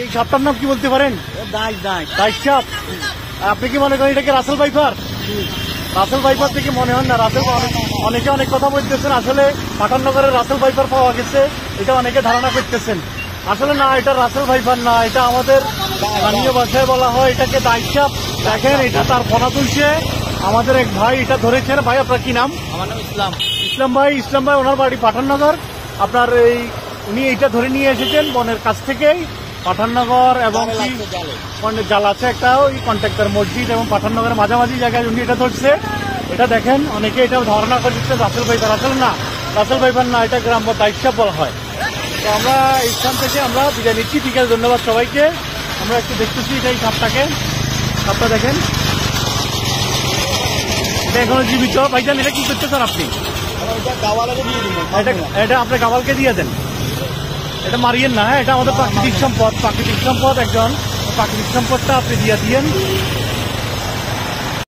এই সাপটার নাম কি বলতে পারেন? দাইশ সাপ। আপনি কি মনে করেন এটাকে রাসেল ভাইপার? রাসেল ভাইপার থেকে মনে হয় না। রাসেল অনেকে অনেক কথা বলতেছেন, আসলে পাঠাননগরের রাসেল ভাইপার পাওয়া গেছে, এটা অনেকে ধারণা করতেছেন। আসলে না, এটা রাসেল ভাইপার না, এটা আমাদের স্থানীয় ভাষায় বলা হয় এটাকে দাইশ সাপ। দেখেন এটা তার ফনা তুলছে, আমাদের এক ভাই এটা ধরেছেন। ভাই আপনার কি নাম? আমার নাম ইসলাম। ইসলাম ভাই ওনার বাড়ি পাঠাননগর। আপনার উনি এইটা ধরে নিয়ে এসেছেন বনের কাছ থেকেই, পাঠাননগর এবং জাল আছে একটা, ওই কন্ট্রাক্টর মসজিদ এবং পাঠাননগরের মাঝামাঝি জায়গায় উনি এটা ধরছে। এটা দেখেন অনেকে এটা ধারণা করছে রাসেল ভাইপার, আসলে না, রাসেল ভাইপার না, এটা গ্রাম বা দাইশ সাপ বলা হয়। তো আমরা এই স্থান থেকে আমরা বিদায় নিচ্ছি। ঠিক আছে, ধন্যবাদ সবাইকে। আমরা একটু দেখতেছি এটা, এই সাপটাকে, সাপটা দেখেন এটা এখনো জীবিত। ভাইজান এটা কি করতেছেন আপনি? এটা আপনার গাওয়ালকে দিয়ে দেন, এটা মারিয়েন না। হ্যাঁ, এটা আমাদের প্রাকৃতিক সম্পদ, একজন প্রাকৃতিক সম্পদটা আপনি দিয়ে দিয়েন।